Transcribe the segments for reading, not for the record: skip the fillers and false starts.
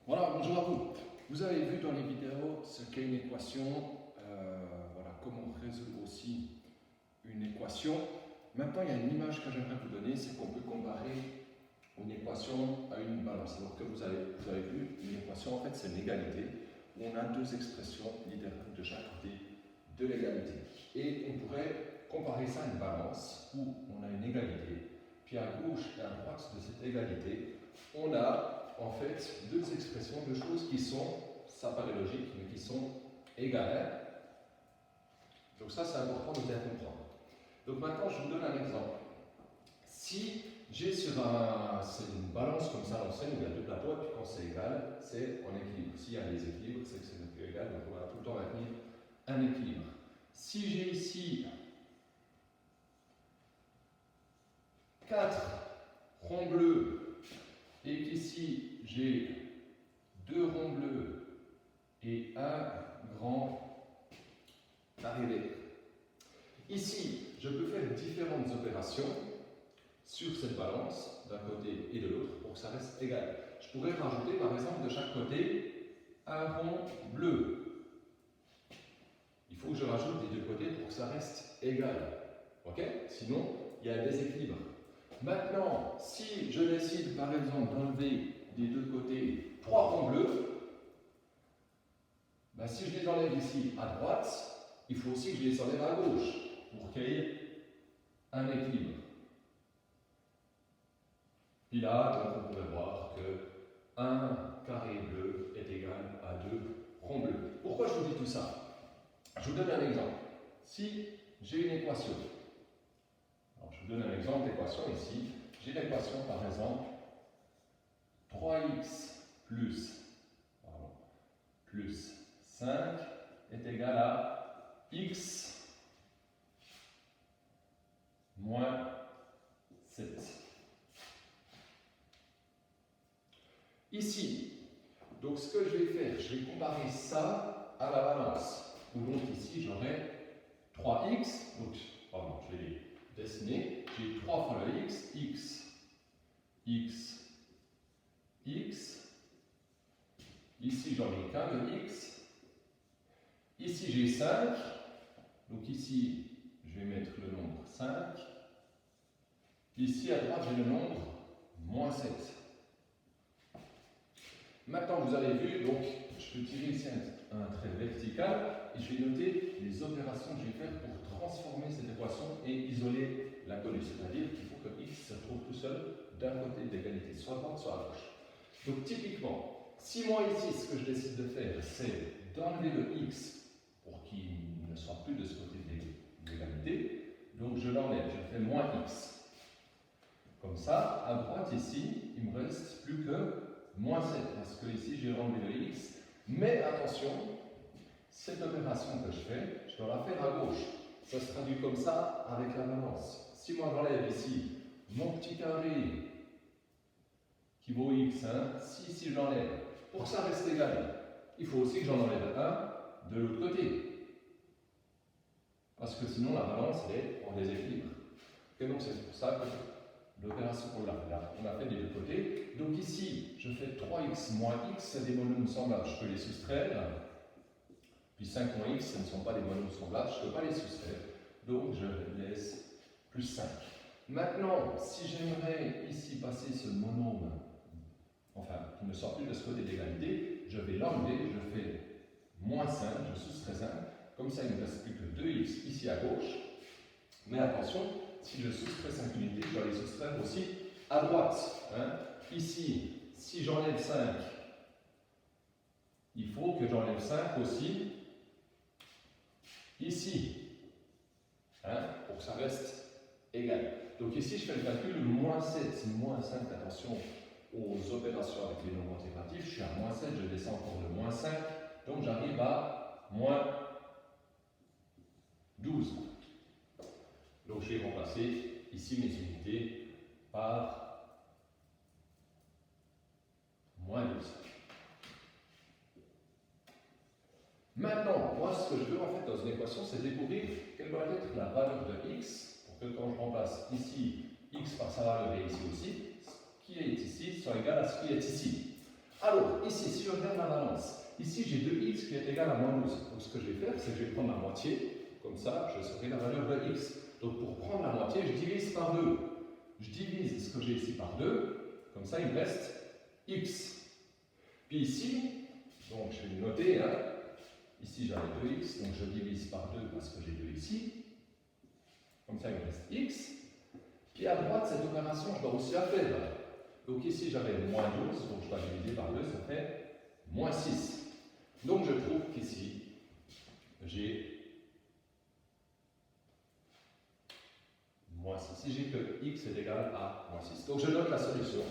Voilà, bonjour à vous. Vous avez vu dans les vidéos ce qu'est une équation, voilà, comment résoudre aussi une équation. Maintenant, il y a une image que j'aimerais vous donner, c'est qu'on peut comparer une équation à une balance. Alors que vous avez vu, une équation, en fait, c'est une égalité, où on a deux expressions littéraires de chaque côté de l'égalité. Et on pourrait comparer ça à une balance, où on a une égalité, puis à gauche et à droite de cette égalité, on a en fait deux expressions, deux choses qui sont, ça paraît logique, mais qui sont égales. Donc ça, c'est important de bien comprendre. Donc maintenant, je vous donne un exemple. Si j'ai c'est une balance comme ça, l'ancienne, où il y a deux plateaux, et puis quand c'est égal, c'est en équilibre. S'il y a des équilibres, c'est que c'est plus égal, donc on va tout le temps maintenir un équilibre. Si j'ai ici 4 ronds bleus, et qu'ici j'ai 2 ronds bleus et un grand carré vert. Ici, je peux faire différentes opérations sur cette balance, d'un côté et de l'autre, pour que ça reste égal. Je pourrais rajouter, par exemple, de chaque côté, un rond bleu. Il faut que je rajoute des deux côtés pour que ça reste égal. Ok? Sinon, il y a un déséquilibre. Maintenant, si je décide, par exemple, d'enlever des deux côtés 3 ronds bleus, ben, si je les enlève ici à droite, il faut aussi que je les enlève à gauche pour qu'il y ait un équilibre. Puis là, donc, on pourrait voir que 1 carré bleu est égal à 2 ronds bleus. Pourquoi je vous dis tout ça? Je vous donne un exemple. Si j'ai une équation, alors je vous donne un exemple d'équation ici. J'ai l'équation par exemple 3x plus 5 est égal à x moins 7. Ici, donc ce que je vais faire, je vais comparer ça à la balance. Où donc ici j'aurai 3x, donc pardon, je vais les dessiner. J'ai 3 fois le x, x. Ici j'en ai qu'un de x. Ici j'ai 5. Donc ici je vais mettre le nombre 5. Ici à droite j'ai le nombre moins 7. Maintenant vous avez vu, donc je peux tirer ici un trait vertical et je vais noter les opérations que je vais faire pour transformer cette équation et isoler l'inconnu. C'est-à-dire qu'il faut que x se trouve tout seul d'un côté d'égalité, soit à droite, soit à gauche. Donc typiquement, si moi ici ce que je décide de faire c'est d'enlever le x pour qu'il ne soit plus de ce côté de l'égalité, donc je l'enlève, je fais moins x. Comme ça, à droite ici, il me reste plus que moins 7, parce que ici j'ai enlevé le x, mais attention, cette opération que je fais, je dois la faire à gauche. Ça se traduit comme ça avec la balance. Si moi j'enlève ici mon petit carré qui vaut x, si ici je l'enlève, pour que ça reste égal, il faut aussi que j'en enlève un de l'autre côté. Parce que sinon la balance elle est en déséquilibre. Et donc c'est pour ça que l'opération qu'on a fait des deux côtés. Donc ici, je fais 3x moins x, c'est des volumes semblables, je peux les soustraire. Puis 5 moins x, ce ne sont pas des volumes semblables, je ne peux pas les soustraire. Donc je laisse plus 5. Maintenant, si j'aimerais ici passer ce monôme, enfin, qui ne sort plus de ce côté d'égalité, je vais l'enlever, je fais moins 5, je soustrais 5. Comme ça, il ne me reste plus que 2x ici à gauche. Mais attention, si je soustrais 5 unités, je dois les soustraire aussi à droite. Ici, si j'enlève 5, il faut que j'enlève 5 aussi ici, pour que ça reste égal. Donc ici, je fais le calcul, moins 7, moins 5, attention aux opérations avec les nombres intégratifs, je suis à moins 7, je descends encore de moins 5, donc j'arrive à moins 12. Donc je vais remplacer ici mes unités par moins 12. Maintenant, moi ce que je veux en fait dans une équation, c'est découvrir quelle doit être la valeur de x, pour que quand je remplace ici x par sa valeur et ici aussi, ce qui est ici soit égal à ce qui est ici. Alors, ici, si je regarde la balance, ici j'ai 2x qui est égal à moins 12. Donc ce que je vais faire, c'est que je vais prendre la moitié, comme ça, je saurai la valeur de x. Donc pour prendre la moitié, je divise par 2. Je divise ce que j'ai ici par 2, comme ça il me reste x. Puis ici, donc je vais le noter, hein. Ici j'avais 2x, donc je divise par 2 parce que j'ai 2 ici. Comme ça il me reste x. Puis à droite, cette opération, je dois aussi la faire. Donc ici j'avais moins 12, donc je dois diviser par 2, ça fait moins 6. Donc je trouve qu'ici, j'ai moins 6. Si j'ai que x est égal à moins 6. Donc je note la solution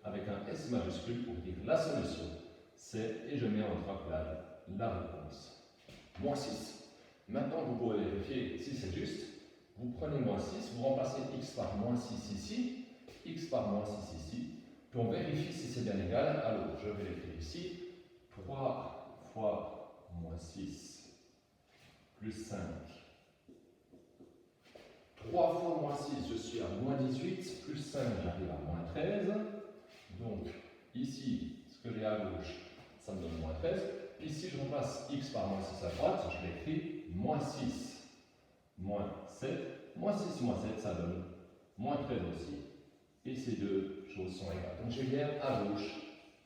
avec un S majuscule pour dire la solution, c'est, et je mets entre accolades la réponse. Moins 6. Maintenant, vous pouvez vérifier si c'est juste. Vous prenez moins 6, vous remplacez x par moins 6 ici, x par moins 6 ici, puis on vérifie si c'est bien égal. Alors, je vais l'écrire ici. 3 fois moins 6 plus 5. 3 fois moins 6, je suis à moins 18, plus 5, j'arrive à moins 13. Donc, ici, ce que j'ai à gauche, ça me donne moins 13. Puis si je remplace x par moins 6 à droite, je l'écris moins 6, moins 7. Moins 6, moins 7, ça donne moins 13 aussi. Et ces deux choses sont égales. Donc j'ai bien à gauche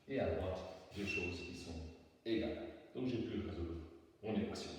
et à droite des choses qui sont égales. Donc j'ai pu résoudre mon équation.